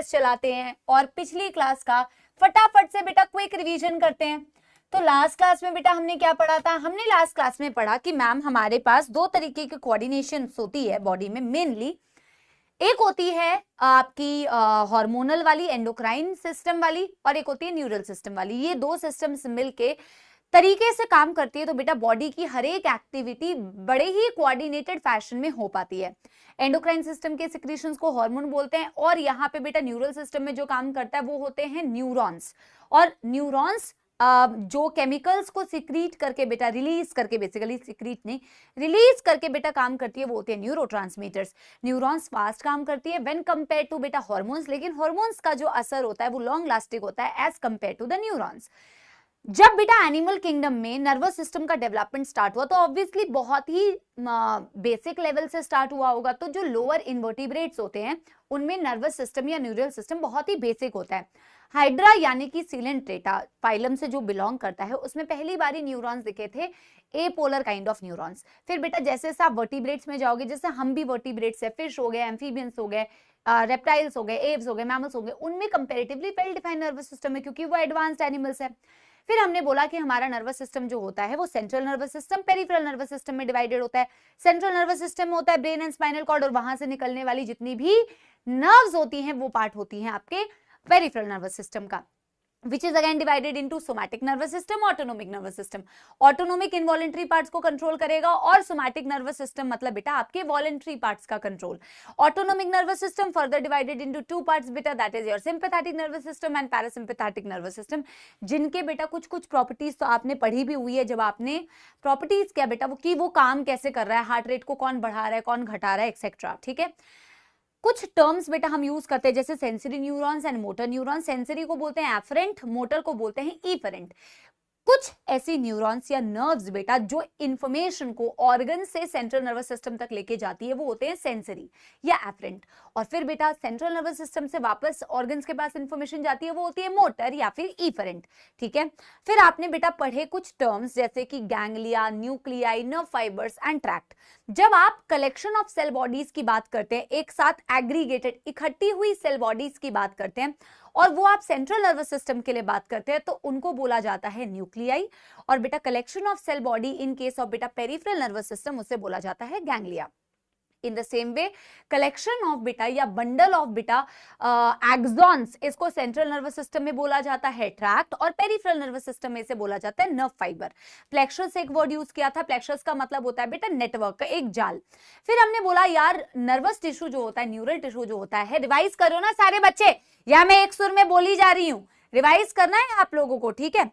Test चलाते हैं और पिछली क्लास का फटाफट से बेटा क्विक रिवीजन करते हैं। तो लास्ट क्लास में बेटा हमने क्या पढ़ा था? हमने लास्ट क्लास में पढ़ा कि मैम हमारे पास दो तरीके की कोऑर्डिनेशन होती है बॉडी में मेनली। एक होती है आपकी हार्मोनल वाली, एंडोक्राइन सिस्टम वाली, और एक होती है न्यूरल सिस्टम वाली। ये दो सिस्टम्स मिलके तरीके से काम करती है, तो बेटा बॉडी की हर एक एक्टिविटी बड़े ही कोऑर्डिनेटेड फैशन में हो पाती है। एंडोक्राइन सिस्टम के सिक्रीशंस को हार्मोन बोलते हैं, और यहाँ पे बेटा न्यूरल सिस्टम में जो काम करता है वो होते हैं न्यूरॉन्स। और न्यूरॉन्स जो केमिकल्स को सिक्रीट करके बेटा रिलीज करके, बेसिकली सिक्रीट नहीं रिलीज करके बेटा काम करती है, वो होते हैं न्यूरोट्रांसमीटर्स। न्यूरॉन्स फास्ट काम करती है व्हेन कंपेयर टू बेटा हार्मोन्स, लेकिन हार्मोन्स का जो असर होता है वो लॉन्ग लास्टिंग होता है as compared to the neurons. जब बेटा एनिमल किंगडम में नर्वस सिस्टम का डेवलपमेंट स्टार्ट हुआ तो ऑब्वियसली बहुत ही बेसिक लेवल से स्टार्ट हुआ होगा। तो जो लोअर इन्वर्टिब्रेट्स होते हैं उनमें नर्वस सिस्टम या न्यूरल सिस्टम बहुत ही बेसिक होता है। हाइड्रा यानी कि सिलेंट्रेटा फाइलम से जो बिलोंग करता है उसमें पहली बारी न्यूरॉन्स दिखे थे, एपोलर काइंड ऑफ न्यूरॉन्स। फिर बेटा जैसे आप वर्टिब्रेट्स में जाओगे, जैसे हम भी वर्टिब्रेट्स है, फिश हो गए, एम्फीबियंस हो गए, रेप्टाइल्स हो गए, एव्स हो गए, मैमल्स हो गए, उनमें comparatively well defined nervous system है क्योंकि वो एडवांस्ड एनिमल्स है। फिर हमने बोला कि हमारा नर्वस सिस्टम जो होता है वो central nervous system, peripheral nervous system में डिवाइडेड होता है। सेंट्रल नर्वस सिस्टम में होता है ब्रेन एंड स्पाइनल कॉर्ड, और वहां से निकलने वाली जितनी भी नर्व्स होती हैं वो पार्ट होती हैं आपके पेरिफेरल नर्वस सिस्टम का, which is again divided into somatic nervous system, autonomic nervous system. Autonomic involuntary parts को कंट्रोल करेगा और somatic nervous system मतलब बेटा आपके voluntary parts का control. Autonomic nervous system further divided into two parts बेटा, that is your sympathetic nervous system and parasympathetic nervous system, जिनके बेटा कुछ कुछ प्रॉपर्टीज तो आपने पढ़ी भी हुई है जब आपने प्रॉपर्टीज क्या बेटा वो काम कैसे कर रहा है, हार्ट रेट को कौन बढ़ा रहा है, कौन घटा रहा है, एक्सेट्रा। ठीक है, कुछ टर्म्स बेटा हम यूज करते हैं जैसे sensory neurons and motor neurons. Sensory को बोलते हैं एफरेंट, मोटर को बोलते हैं इफरेंट। कुछ ऐसी न्यूरॉन्स या नर्व्स बेटा जो इंफॉर्मेशन को ऑर्गन से सेंट्रल नर्वस सिस्टम तक लेके जाती है वो होते हैं सेंसरी या एफरेंट, और फिर बेटा सेंट्रल नर्वस सिस्टम से वापस ऑर्गन्स के पास इंफॉर्मेशन जाती है वो होती है मोटर या फिर इफरेंट। ठीक है, फिर आपने बेटा पढ़े कुछ टर्म्स जैसे कि ganglia, nuclei, nerve fibres and tract. जब आप कलेक्शन ऑफ सेल बॉडीज की बात करते हैं, एक साथ एग्रीगेटेड इकट्ठी हुई सेल बॉडीज की बात करते हैं, और वो आप सेंट्रल नर्वस सिस्टम के लिए बात करते हैं तो उनको बोला जाता है न्यूक्लियाई, और बेटा collection of cell body in case of बेटा पेरिफेरल नर्वस सिस्टम उसे बोला जाता है ganglia. In the same way collection of बेटा या बंडल ऑफ बेटा एक्सॉन्स, इसको सेंट्रल नर्वस सिस्टम में बोला जाता है ट्रैक्ट, और पेरिफेरल नर्वस सिस्टम में इसे बोला जाता है नर्व फाइबर। प्लेक्सस एक वर्ड यूज किया था, प्लेक्सस का मतलब होता है बेटा नेटवर्क का एक जाल। फिर हमने बोला यार नर्वस टिश्यू जो होता है, न्यूरल टिश्यू जो होता है, रिवाइज करो ना सारे बच्चे, या मैं एक सुर में बोली जा रही हूं, रिवाइज करना है आप लोगों को। ठीक है,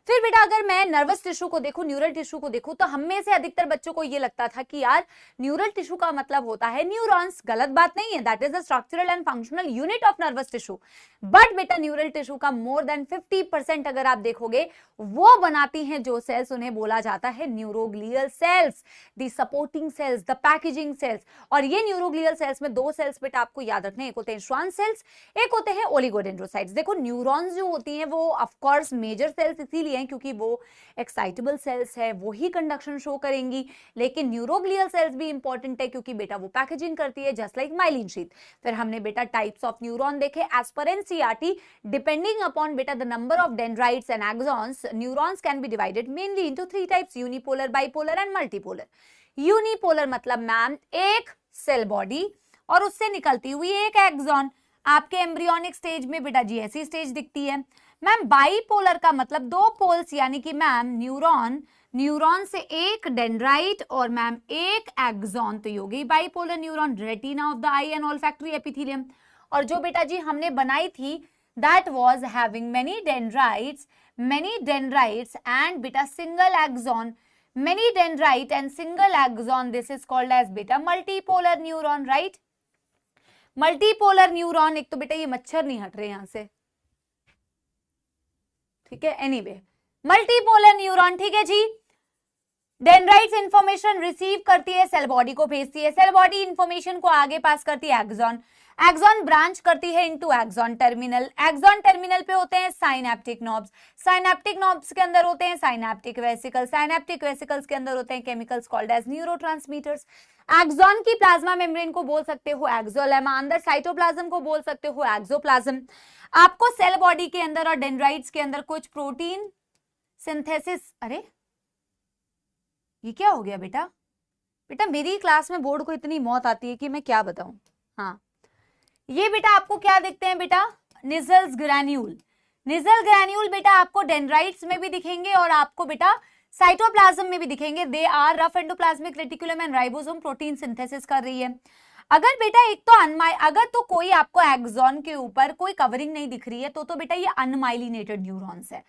फिर बेटा अगर मैं नर्वस टिश्यू को देखूं, न्यूरल टिश्यू को देखूं, तो हम में से अधिकतर बच्चों को ये लगता था कि यार न्यूरल टिश्यू का मतलब होता है न्यूरॉन्स। गलत बात नहीं है, that is the structural and functional unit of nervous tissue. But बेटा न्यूरल टिश्यू का मोर देन 50% अगर आप देखोगे वो बनाती हैं जो सेल्स, उन्हें बोला जाता है neuroglial cells, the supporting cells, the packaging cells. और ये न्यूरोग्लियल सेल्स में दो सेल्स बेटा आपको याद रखने, एक होते हैं श्वान सेल्स, एक होते हैं ओलिगोडेंड्रोसाइट्स। देखो न्यूरॉन्स जो होती हैं वो ऑफ कोर्स मेजर सेल्स इसीलिए हैं क्योंकि वो एक्साइटेबल सेल्स है, वो ही कंडक्शन शो करेंगी, लेकिन न्यूरोग्लियल सेल्स भी इंपॉर्टेंट है क्योंकि बेटा वो पैकेजिंग करती है जस्ट लाइक माइलिन शीथ। फिर हमने बेटा टाइप्स ऑफ न्यूरॉन देखे as per NCERT, depending upon बेटा the number of dendrites and axons, neurons can be divided mainly into 3 types, unipolar, bipolar and multipolar. Unipolar मतलब ma'am एक cell body और उससे निकलती हुई एक एक्सॉन, आपके एम्ब्रियोनिक स्टेज में बेटा जी ऐसी स्टेज दिखती है। मैम बाइपोलर का मतलब दो पोल्स, यानी कि मैम न्यूरॉन से एक डेंड्राइट और मैम एक एक्सॉन, तो होगी bipolar neuron. Retina of the eye and olfactory epithelium, और जो बेटा जी हमने बनाई थी that was having many dendrites and बेटा single axon, many dendrite and single axon, this is called as beta multipolar neuron, right? Multipolar neuron, एक तो बेटा ये मच्छर नहीं हट रहे यहां से, ठीक है, एनीवे मल्टीपोलर न्यूरॉन, ठीक है जी। डेंड्राइट्स इंफॉर्मेशन रिसीव करती है, सेल बॉडी को भेजती है, सेल बॉडी इंफॉर्मेशन को आगे पास करती है एक्सॉन, एक्सॉन ब्रांच करती है into axon terminal. Axon terminal पे होते हैं साइनेप्टिक नॉब्स, साइनेप्टिक नॉब्स के अंदर होते हैं साइनेप्टिक वेसिकल्स, साइनेप्टिक वेसिकल्स के अंदर होते हैं chemicals called as neurotransmitters. Axon की प्लाज्मा मेम्ब्रेन को बोल सकते हो एक्सोलेमा, अंदर साइटोप्लाज्म को बोल सकते हो एक्सोप्लाज्म। आपको सेल बॉडी के अंदर और डेंड्राइट्स के अंदर कुछ प्रोटीन सिंथेसिस, अरे ये क्या हो गया बेटा? बेटा मेरी क्लास में बोर्ड को इतनी मौत आती है कि मैं क्या बताऊं। हाँ, ये बेटा आपको क्या दिखते हैं बेटा? निजल्स ग्रैन्यूल। निजल ग्रैन्यूल बेटा आपको डेंड्राइट्स में भी दिखेंगे और आपको बेटा साइटोप्लाज्म में भी दिखेंगे। They are rough endoplasmic reticulum and ribosome protein synthesis कर रही है। अगर बेटा एक तो अगर तो कोई आपको एक्सॉन के ऊपर कोई कवरिंग नहीं दिख रही है तो बेटा ये अनमाइलिनेटेड न्यूरॉन्स है।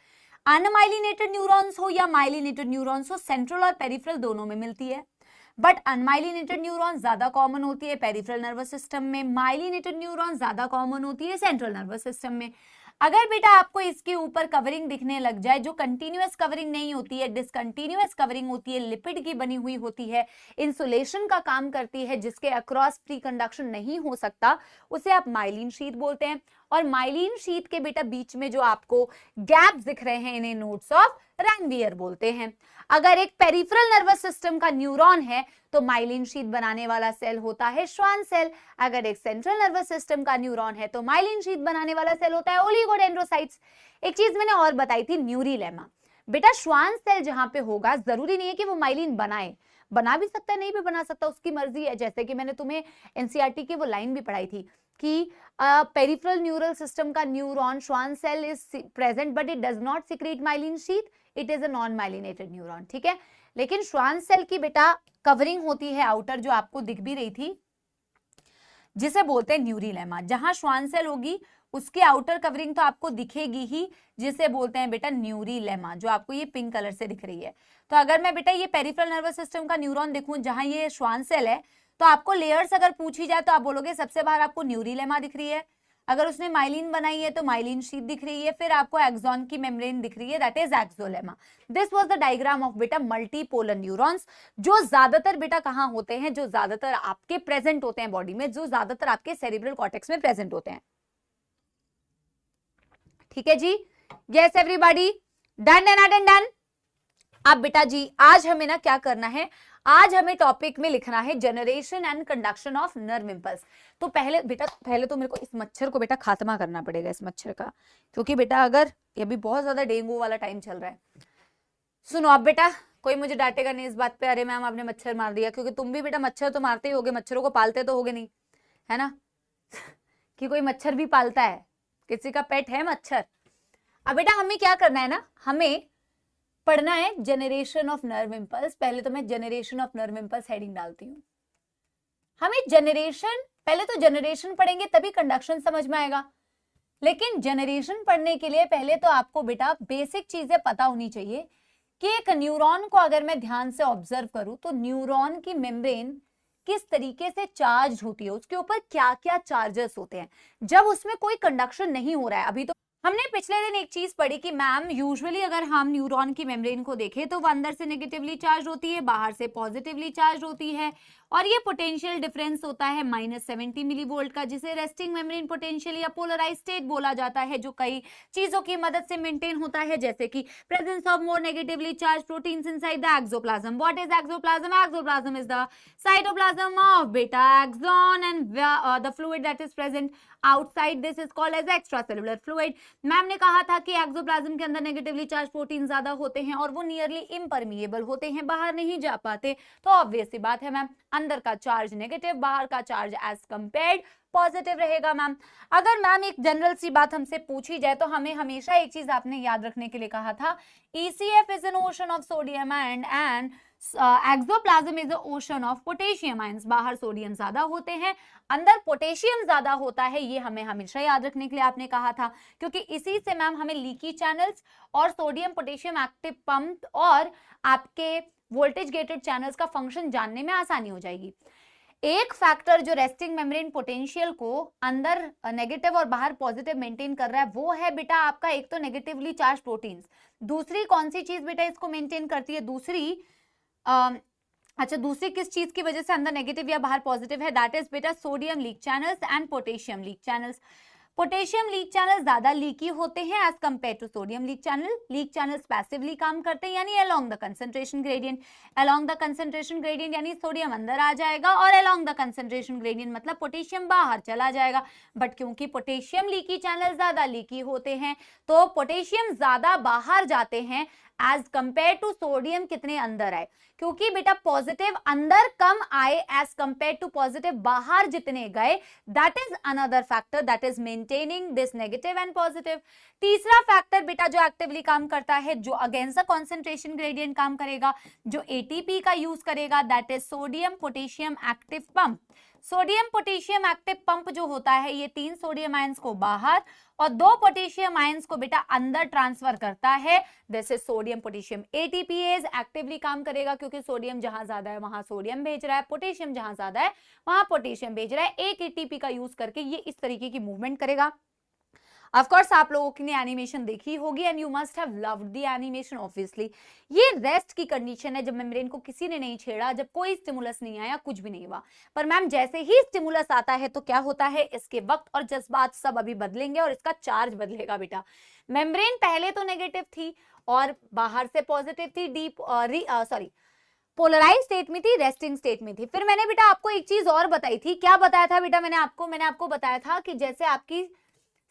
अनमाइलिनेटेड न्यूरॉन्स हो या माइलिनेटेड न्यूरॉन्स हो, सेंट्रल और पेरिफेरल दोनों में मिलती है, बट अनमाइलिनेटेड न्यूरॉन ज्यादा कॉमन होती है पेरिफेरल नर्वस सिस्टम में, माइलिनेटेड न्यूरॉन ज्यादा कॉमन होती है सेंट्रल नर्वस सिस्टम में। अगर बेटा आपको इसके ऊपर कवरिंग दिखने लग जाए जो कंटिन्यूअस कवरिंग नहीं होती है, डिसकंटिन्यूअस कवरिंग होती है, लिपिड की बनी हुई होती है, इंसुलेशन का काम करती है, जिसके अक्रॉस प्री कंडक्शन नहीं हो सकता, उसे आप माइलिन शीथ बोलते हैं। और माइलिन शीथ के बेटा बीच में जो आपको गैप्स दिख रहे हैं इन्हें नोड्स ऑफ रैनवियर बोलते हैं। अगर एक पेरिफेरल नर्वस सिस्टम का न्यूरॉन है तो माइलिन शीथ बनाने वाला सेल होता है श्वान सेल। अगर एक सेंट्रल नर्वस सिस्टम का न्यूरॉन है तो माइलिन शीथ बनाने वाला सेल होता है ओलिगोडेंड्रोसाइट्स। एक चीज मैंने और बताई थी, न्यूरीलेमा। बेटा श्वान सेल जहां पे होगा जरूरी नहीं है कि वो माइलिन बनाए, बना भी सकता है नहीं भी बना सकता, उसकी मर्जी है। जैसे कि मैंने तुम्हें एनसीईआरटी की वो लाइन भी पढ़ाई थी कि पेरिफेरल न्यूरल सिस्टम का neuron Schwann cell is present but it does not secrete myelin sheath, it is a non myelinated neuron, ठीक है। लेकिन श्वान सेल की बेटा कवरिंग होती है आउटर, जो आपको दिख भी रही थी, जिसे बोलते हैं न्यूरीलेमा। जहां श्वान सेल होगी उसके आउटर कवरिंग तो आपको दिखेगी ही, जिसे बोलते हैं बेटा न्यूरीलेमा, जो आपको ये पिंक कलर से दिख रही है। तो अगर मैं बेटा ये पेरिफेरल नर्वस सिस्टम का न्यूरॉन देखूं जहां ये श्वान सेल है, तो आपको लेयर्स अगर पूछी जाए तो आप बोलोगे सबसे बाहर आपको न्यूरीलेमा दिख रही है, अगर उसने माइलिन बनाई है तो माइलिन शीथ दिख रही है, फिर आपको एक्सॉन की मेम्ब्रेन दिख रही है, that is axolemma. This was the diagram of बेटा मल्टीपोलर न्यूरॉन्स, जो ज्यादातर बेटा कहां होते हैं, जो ज्यादातर आपके प्रेजेंट होते हैं बॉडी में, जो ज्यादातर आपके सेरिब्रल कॉर्टेक्स में प्रेजेंट होते हैं। ठीक है जी, yes everybody, done and done. अब बेटा जी आज हमें ना क्या करना है, आज हमें टॉपिक में लिखना है generation and conduction of nerve impulse. तो पहले तो मेरे को इस मच्छर को बेटा खात्मा करना पड़ेगा, इस मच्छर का, क्योंकि बेटा अगर ये भी बहुत ज्यादा डेंगू वाला टाइम चल रहा है। सुनो अब बेटा, कोई मुझे डांटेगा नहीं इस बात पे, अरे मैम आपने मच्छर मार दिया, क्योंकि तुम भी बेटा मच्छर तो मारते ही होगे, मच्छरों को पालते तो होगे नहीं, है ना कि कोई मच्छर भी पालता है, किसी का पेट है मच्छर। अब बेटा हमें क्या करना है ना, हमें पढ़ना है जनरेशन ऑफ नर्व इंपल्स। पहले तो मैं generation of nerve impulse heading डालती हूं। हमें जनरेशन, पहले तो जनरेशन पढ़ेंगे तभी कंडक्शन समझ में आएगा, लेकिन जनरेशन पढ़ने के लिए पहले तो आपको बेटा बेसिक चीजें पता होनी चाहिए कि एक न्यूरॉन को अगर मैं ध्यान से ऑब्जर्व करूं तो न्यूरॉन की मेम्ब्रेन किस तरीके से चार्ज होती है, उसके ऊपर क्या क्या चार्जेस होते हैं जब उसमें कोई कंडक्शन नहीं हो रहा है। अभी तो हमने पिछले दिन एक चीज पढ़ी कि मैम यूजुअली अगर हम न्यूरॉन की मेम्ब्रेन को देखें तो वो अंदर से नेगेटिवली चार्ज होती है, बाहर से पॉजिटिवली चार्ज होती है, और ये पोटेंशियल डिफरेंस होता है -70 मिलीवोल्ट का, जिसे रेस्टिंग मेम्ब्रेन पोटेंशियल या पोलराइज्ड स्टेट बोला जाता है, जो कई चीजों की मदद से मेंटेन होता है, जैसे कि presence of more negatively charge proteins inside the axoplasm. What is axoplasm? Axoplasm is the cytoplasm of बेटा axon and the fluid that is present outside this is called as extracellular fluid. Ma'am ने कहा था कि axoplasm के अंदर negatively charge protein ज्यादा होते हैं और वो नियरली इम्परमिएबल होते हैं, बाहर नहीं जा पाते। तो ऑब्वियस सी बात है मैम, अंदर का चार्ज नेगेटिव, बाहर का चार्ज एज कंपेयर्ड पॉजिटिव रहेगा। मैम अगर मैम एक जनरल सी बात हमसे पूछी जाए तो हमें हमेशा एक चीज आपने याद रखने के लिए कहा था, ECF is an ocean of sodium and axoplasm is a ocean of potassium ions. बाहर सोडियम ज्यादा होते हैं, अंदर पोटेशियम ज्यादा होता है, ये हमें हमेशा याद रखने के लिए आपने कहा था, क्योंकि इसी से मैम हमें लीकी चैनल्स और सोडियम पोटेशियम एक्टिव पंप और आपके वोल्टेज गेटेड चैनल्स का फंक्शन जानने में आसानी हो जाएगी। एक फैक्टर जो रेस्टिंग मेम्ब्रेन पोटेंशियल को अंदर नेगेटिव और बाहर पॉजिटिव मेंटेन कर रहा है वो है बेटा आपका एक तो नेगेटिवली चार्ज प्रोटीन्स, दूसरी कौन सी चीज बेटा इसको मेंटेन करती है, दूसरी अच्छा, दूसरी किस चीज की वजह से अंदर नेगेटिव या बाहर पॉजिटिव है, दैट इज बेटा sodium leak channels and potassium leak channels. Potassium leak channel ज्यादा लीकी होते हैं as compared to sodium leak channel. Leak channels passively काम करते हैं यानी along the concentration gradient. Along the concentration gradient यानी सोडियम अंदर आ जाएगा और अलोंग द कंसंट्रेशन ग्रेडियंट मतलब पोटेशियम बाहर चला जाएगा। बट क्योंकि पोटेशियम लीकी चैनल ज्यादा लीकी होते हैं तो पोटेशियम ज्यादा बाहर जाते हैं एज कंपेयर टू सोडियम कितने अंदर आए, क्योंकि बेटा पॉजिटिव अंदर कम आए एज कंपेयर टू पॉजिटिव बाहर जितने गए, that is another factor that is maintaining this negative and positive. तीसरा फैक्टर बेटा जो एक्टिवली काम करता है, जो अगेंस्ट द कॉन्सेंट्रेशन ग्रेडियंट काम करेगा, जो एटीपी का यूज करेगा, that is sodium potassium active pump. Sodium potassium active pump जो होता है ये 3 सोडियम आयंस को बाहर और 2 पोटेशियम आयंस को बेटा अंदर ट्रांसफर करता है। This is sodium potassium ATPase actively काम करेगा क्योंकि सोडियम जहां ज्यादा है वहां सोडियम भेज रहा है, पोटेशियम जहां ज्यादा है वहां पोटेशियम भेज रहा है। एक एटीपी का यूज करके ये इस तरीके की मूवमेंट करेगा। ऑफ कोर्स आप लोगों ने एनिमेशन देखी होगी and you must have loved the animation obviously. ये रेस्ट की कंडीशन है जब मेम्ब्रेन को किसी ने नहीं छेड़ा, जब कोई स्टिमुलस नहीं आया, कुछ भी नहीं हुआ। पर मैम जैसे ही स्टिमुलस आता है तो क्या होता है, इसके वक्त और जज्बात सब अभी बदलेंगे और इसका चार्ज बदलेगा बेटा। मेम्ब्रेन पहले तो नेगेटिव थी और बाहर से पॉजिटिव थी, पोलराइज स्टेट में थी, रेस्टिंग स्टेट में थी। फिर मैंने बेटा आपको एक चीज और बताई थी। क्या बताया था बेटा मैंने आपको बताया था कि जैसे आपकी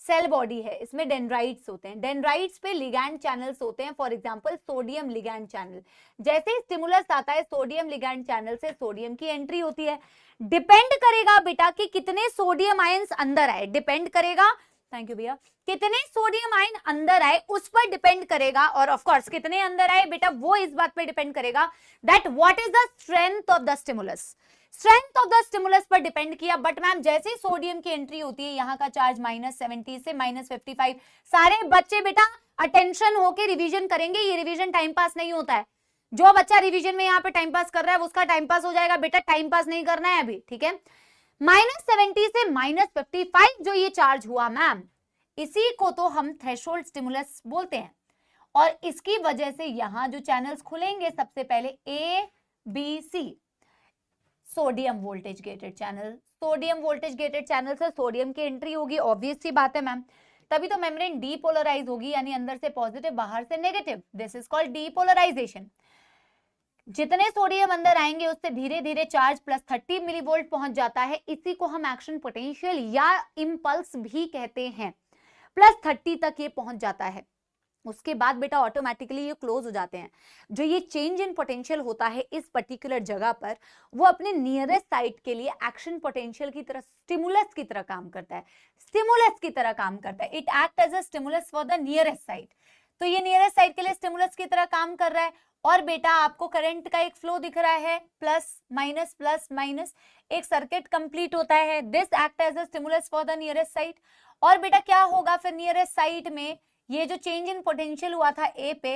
सेल बॉडी है, इसमें डेंड्राइट्स होते हैं, डेंड्राइट्स पे लिगैंड चैनल्स होते हैं, for example sodium ligand channel. जैसे स्टिमुलस आता है सोडियम लिगैंड चैनल से सोडियम की एंट्री होती है। डिपेंड करेगा बेटा कि कितने सोडियम आयंस अंदर आए, डिपेंड करेगा, थैंक यू भैया, कितने सोडियम आयन अंदर आए उस पर डिपेंड करेगा। और ऑफ कोर्स कितने अंदर आए बेटा वो इस बात पे डिपेंड करेगा that what is the strength of the stimulus. Strength of the stimulus पर डिपेंड किया। बट मैम जैसे ही सोडियम की एंट्री होती है यहाँ का चार्ज -70 से -55, सारे बच्चे बेटा अटेंशन होके रिवीजन करेंगे। ये रिवीजन टाइम पास नहीं होता है। जो बच्चा रिवीजन में यहाँ पे टाइम पास कर रहा है उसका टाइम पास हो जाएगा, बेटा टाइम पास नहीं करना है अभी, ठीक है। -70 से -55 जो ये चार्ज हुआ मैम, इसी को तो हम थ्रेशोल्ड स्टिमुलस बोलते हैं। और इसकी वजह से यहां जो चैनल्स खुलेंगे सबसे पहले ABC, sodium voltage gated channel. Sodium voltage gated channel से सोडियम की एंट्री होगी, ऑब्वियस सी बात है मैम, तभी तो मेम्ब्रेन डीपोलराइज होगी, यानी अंदर से पॉजिटिव बाहर से negative. This is called depolarization. जितने सोडियम अंदर आएंगे उससे धीरे धीरे चार्ज +30 मिलीवोल्ट पहुंच जाता है। इसी को हम एक्शन पोटेंशियल या इंपल्स भी कहते हैं। +30 तक ये पहुंच जाता है, उसके बाद बेटा ऑटोमेटिकली ये क्लोज हो जाते हैं। जो ये चेंज इन पोटेंशियल होता है इस पर्टिकुलर जगह पर, वो अपने नियरेस्ट साइट के लिए एक्शन पोटेंशियल की तरह, स्टिमुलस की तरह काम करता है, स्टिमुलस की तरह काम करता है। It act as a stimulus for the nearest site. तो ये नियरेस्ट साइट के लिए स्टिमुलस की तरह काम कर रहा है। और बेटा आपको करंट का एक फ्लो दिख रहा है, प्लस माइनस, एक सर्किट कंप्लीट होता है। This act as a stimulus for the nearest site. और बेटा क्या होगा फिर नियरेस्ट साइट में, ये जो चेंज इन पोटेंशियल हुआ था ए पे,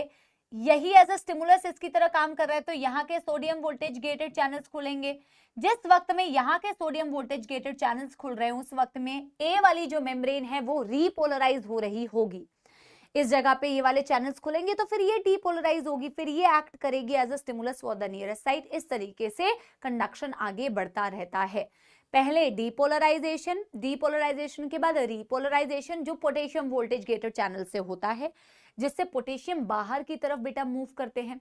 यही एज अ स्टिमुलस इसकी तरह काम कर रहा है। तो यहाँ के सोडियम वोल्टेज गेटेड चैनल्स खुलेंगे। जिस वक्त में यहाँ के सोडियम वोल्टेज गेटेड चैनल्स खुल रहे हैं उस वक्त में ए वाली जो मेम्ब्रेन है वो रीपोलराइज हो रही होगी। इस जगह पे ये वाले चैनल्स खुलेंगे तो फिर ये डीपोलराइज होगी, फिर ये एक्ट करेगी as a stimulus for the nearest site. इस तरीके से कंडक्शन आगे बढ़ता रहता है। पहले डीपोलराइजेशन, डीपोलराइजेशन के बाद रीपोलराइजेशन, जो पोटेशियम वोल्टेज गेटेड चैनल से होता है, जिससे पोटेशियम बाहर की तरफ बेटा मूव करते हैं।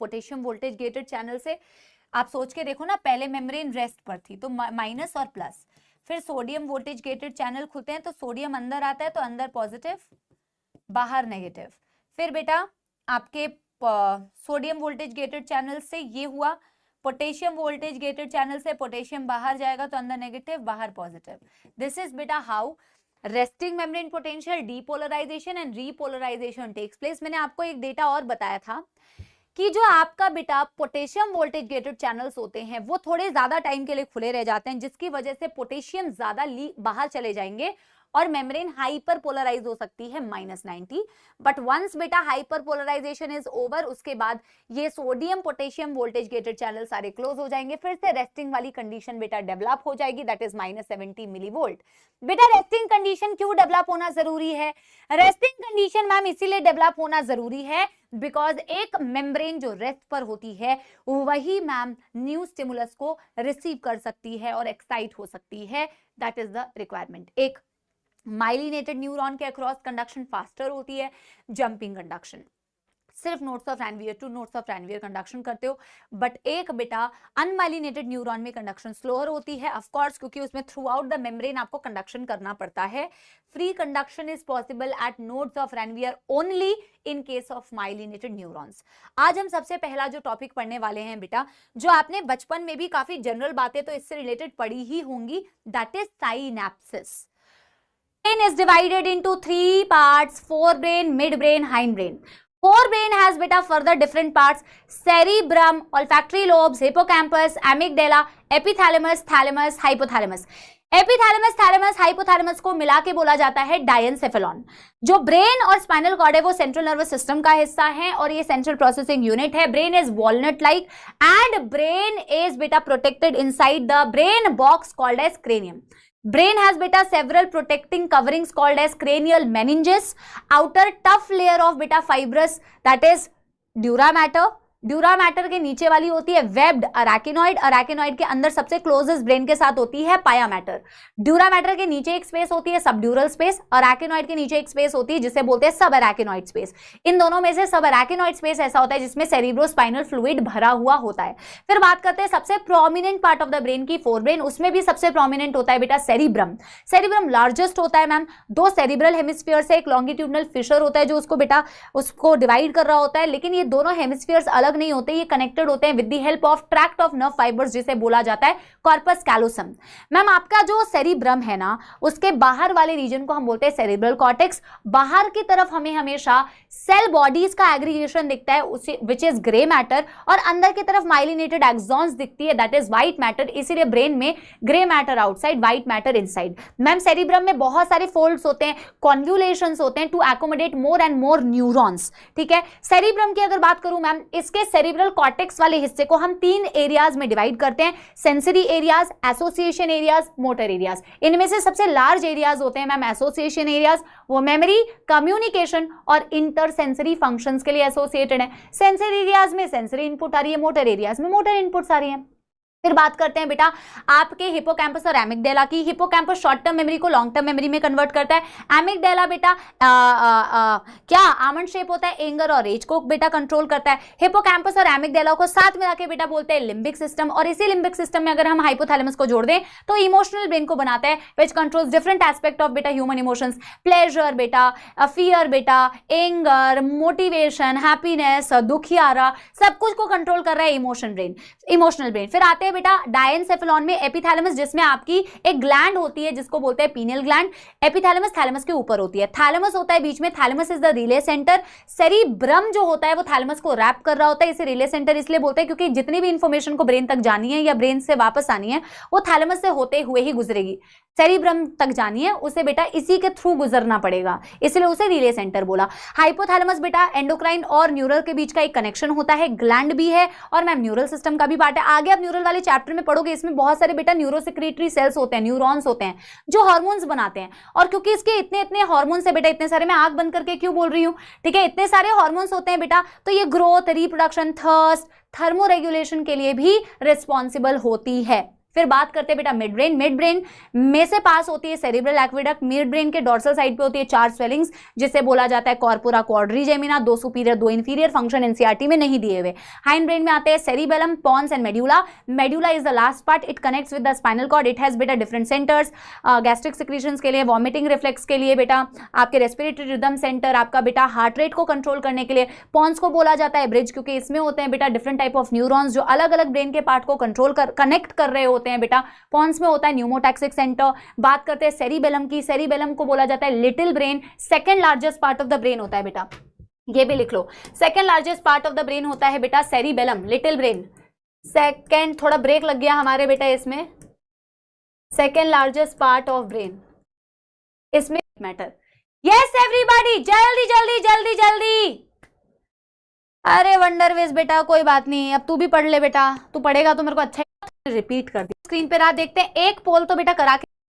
पोटेशियम वोल्टेज गेटेड चैनल से आप सोच के देखो ना, पहले मेम्ब्रेन रेस्ट पर थी तो माइनस और प्लस, फिर सोडियम वोल्टेज गेटेड चैनल खुलते हैं तो सोडियम अंदर आता है तो अंदर पॉजिटिव बाहर नेगेटिव। फिर बेटा आपके सोडियम वोल्टेज गेटेड चैनल से ये हुआ, पोटेशियम वोल्टेज गेटेड चैनल से पोटेशियम बाहर जाएगा तो अंदर नेगेटिव बाहर पॉजिटिव। दिस इज बेटा how resting membrane potential, depolarization and repolarization takes place. मैंने आपको एक डेटा और बताया था कि जो आपका बेटा पोटेशियम वोल्टेज गेटेड चैनल्स होते हैं वो थोड़े ज्यादा टाइम के लिए खुले रह जाते हैं, जिसकी वजह से पोटेशियम ज्यादा बाहर चले जाएंगे और मेम्ब्रेन हाइपर पोलराइज हो सकती है -90। बट वंस बेटा हाइपर पोलराइजेशन इज ओवर, उसके बाद ये sodium potassium voltage gated channel सारे क्लोज हो जाएंगे, फिर से रेस्टिंग वाली कंडीशन बेटा डेवलप हो जाएगी, दैट इज -70 मिलीवोल्ट। बेटा रेस्टिंग कंडीशन क्यों डेवलप होना जरूरी है? रेस्टिंग कंडीशन मैम इसीलिए डेवलप होना जरूरी है बिकॉज एक मेम्ब्रेन जो रेस्ट पर होती है वही मैम न्यू स्टिमुलस को रिसीव कर सकती है और एक्साइट हो सकती है, दैट इज द रिक्वायरमेंट। एक माइलिनेटेड न्यूरॉन के अक्रॉस कंडक्शन फास्टर होती है, जंपिंग कंडक्शन सिर्फ nodes of Ranvier two nodes of Ranvier conduction करते हो, बट एक बेटा अनमाइलिनेटेड न्यूरॉन में कंडक्शन स्लोअर होती है, ऑफ कोर्स क्योंकि उसमें थ्रू आउट द मेम्ब्रेन आपको कंडक्शन करना पड़ता है। Free conduction is possible at nodes of Ranvier only in case of myelinated neurons. आज हम सबसे पहला जो टॉपिक पढ़ने वाले हैं बेटा, जो आपने बचपन में भी काफी जनरल बातें तो इससे रिलेटेड पढ़ी ही होंगी, that is synapses. Brain is divided into 3 parts: forebrain, midbrain, hindbrain. Forebrain has beta further different parts: cerebrum, olfactory lobes, hippocampus, amygdala, epithalamus, thalamus, hypothalamus. Epithalamus, thalamus, hypothalamus को मिला के बोला जाता है डायनसेफेलॉन। जो ब्रेन और स्पाइनल कॉर्ड है वो सेंट्रल नर्वस सिस्टम का हिस्सा है और ये सेंट्रल प्रोसेसिंग यूनिट है। Brain is walnut like and brain is बेटा protected inside the brain box called as cranium. Brain has beta several protecting coverings called as cranial meninges. Outer tough layer of beta fibrous, that is dura mater. Dura mater के नीचे वाली होती है webbed अराकिनॉइड, अराकिनॉइड के अंदर सबसे closest brain के साथ होती है पाया मैटर। ड्यूरा मैटर के नीचे एक स्पेस होती है सबड्यूरल स्पेस, अराकिनॉइड के नीचे एक स्पेस होती है जिसे बोलते हैं सब अराकिनॉइड स्पेस। इन दोनों में से सब अराकिनॉइड स्पेस ऐसा होता है जिसमें सेरिब्रोस्पाइनल फ्लूइड भरा हुआ होता है। फिर बात करते हैं सबसे prominent part of the brain की, फोरब्रेन, उसमें भी सबसे प्रोमिनेंट होता है बेटा सेरिब्रम। सेरिब्रम लार्जेस्ट होता है मैम, दो सेरिब्रल हेमिस्फीयर से एक लॉन्गिट्यूडनल फिशर होता है जो उसको बेटा उसको डिवाइड कर रहा होता है, लेकिन ये दोनों हेमिस्फीयर्स अलग नहीं होते, ये कनेक्टेड होते हैं with the help of tract of nerve fibres जिसे बोला जाता है कॉर्पस कैलोसम। मैम आपका जो सेरिब्रम है ना उसके बाहर वाले रीजन को हम बोलते हैं सेरिब्रल कॉर्टेक्स। बाहर की तरफ हमें हमेशा सेल बॉडीज का एग्रीगेशन दिखता है विच इज ग्रे मैटर, और अंदर की तरफ माइलिनेटेड एक्सॉन्स दिखती है दैट इज व्हाइट मैटर। इसीलिए ब्रेन में grey matter outside, white matter inside. Ma'am cerebrum में बहुत सारे फोल्ड्स होते हैं, कॉन्वोल्यूशंस होते हैं to accommodate more and more neurons. ठीक है, सेरिब्रम की अगर बात करूं मैम, इसके सेरिब्रल कॉर्टेक्स वाले हिस्से को हम 3 एरियाज में डिवाइड करते हैं: sensory areas, association areas, motor areas. इनमें से सबसे लार्ज एरियाज होते हैं मैम एसोसिएशन एरियाज, वो मेमोरी, कम्युनिकेशन और इंटर सेंसरी फंक्शंस के लिए एसोसिएटेड है। सेंसरी एरियाज में सेंसरी इनपुट आ रही है, मोटर एरियाज में मोटर इनपुट्स आ रही है। फिर बात करते हैं बेटा आपके हिपोकैम्पस और एमिगडाला की। हिपोकैम्पस शॉर्ट टर्म मेमोरी को लॉन्ग टर्म मेमोरी में कन्वर्ट करता है। एमिगडाला बेटा क्या आमंड शेप होता है, एंगर और रेज को बेटा कंट्रोल करता है। हिपोकैम्पस और एमिगडाला को साथ मिला के बेटा बोलते हैं लिम्बिक सिस्टम, और इसी लिम्बिक सिस्टम में अगर हम हाइपोथैलेमस को जोड़ दें तो इमोशनल ब्रेन को बनाता है विच कंट्रोल्स डिफरेंट एस्पेक्ट ऑफ बेटा ह्यूमन इमोशंस, प्लेजर बेटा, फियर बेटा, एंगर, मोटिवेशन, हैप्पीनेस, दुखियारा, सब कुछ को कंट्रोल कर रहा है इमोशनल ब्रेन। फिर आते हैं बेटा डायनसेफेलॉन में एपिथैलेमस, जिसमें आपकी एक ग्लैंड होती है जिसको बोलते हैं पीनियल ग्लैंड। एपिथैलेमस थैलेमस के ऊपर होती है, थैलेमस होता है बीच में, thalamus is the relay centre. Cerebrum जो होता है वो थैलेमस को रैप कर रहा होता है, इसे रिले सेंटर इसलिए बोलते हैं क्योंकि जितनी भी इंफॉर्मेशन को ब्रेन तक जानी है या ब्रेन से वापस आनी है वो थैलेमस से होते हुए ही गुजरेगी। सेरिब्रम तक जानी है उसे बेटा इसी के थ्रू गुजरना पड़ेगा, इसलिए उसे रिले सेंटर बोला। हाइपोथैलेमस बेटा एंडोक्राइन और न्यूरल के बीच का एक कनेक्शन होता है, ग्लैंड भी है और मैम न्यूरल सिस्टम का भी पार्ट है। आगे आप न्यूरल वाले चैप्टर में पढ़ोगे, इसमें बहुत सारे बेटा न्यूरोसेक्रेटरी सेल्स होते हैं, न्यूरॉन्स होते हैं जो हार्मोन्स बनाते हैं। और क्योंकि इसके इतने हार्मोन्स है बेटा, इतने सारे, मैं आंख बंद करके क्यों बोल रही हूँ, ठीक है, इतने सारे हार्मोन्स होते हैं बेटा, तो ये ग्रोथ, रिप्रोडक्शन, थर्स्ट, थर्मोरेगुलेशन के लिए भी रिस्पॉन्सिबल होती है। फिर बात करते हैं बेटा मिड ब्रेन। मिड ब्रेन में से पास होती है सेरिब्रल एक्वेडक्ट। मिड ब्रेन के डॉर्सल साइड पे होती है 4 स्वेलिंग्स जिसे बोला जाता है corpora quadrigemina, 2 superior 2 inferior, function NCERT में नहीं दिए हुए। हाइंड ब्रेन में आते हैं cerebellum, pons and medulla. Medulla is the last part, it connects with the spinal cord, it has बेटा डिफरेंट सेंटर्स, गैस्ट्रिक सिक्रीशंस के लिए, वॉमिटिंग रिफ्लेक्स के लिए बेटा, आपके रेस्पिरेटरी रिदम सेंटर, आपका बेटा हार्ट रेट को कंट्रोल करने के लिए। पॉन्स को बोला जाता है ब्रिज क्योंकि इसमें होते हैं बेटा डिफरेंट टाइप ऑफ न्यूरॉन्स जो अलग अलग ब्रेन के पार्ट को कंट्रोल कनेक्ट कर रहे होते हैं बेटा। में होता है न्यूमोटैक्सिक सेंटर। बात करते हैं सेरिबेलम की। सेरिबेलम को बोला जाता है little brain, second largest part of the brain होता है बेटा, ये भी लिख लो, second largest part of the brain होता है बेटा सेरिबेलम, लिटिल ब्रेन। सेकंड, थोड़ा ब्रेक लग गया हमारे बेटा इसमें, second largest part of brain इसमें मैटर। यस एवरीबॉडी, जल्दी जल्दी जल्दी जल्दी। अरे वंडरवेज बेटा कोई बात नहीं, अब तू भी पढ़ ले बेटा, तू पढ़ेगा तो मेरे को अच्छा रिपीट कर दी। स्क्रीन पे राह देखते हैं, एक पोल तो बेटा करा के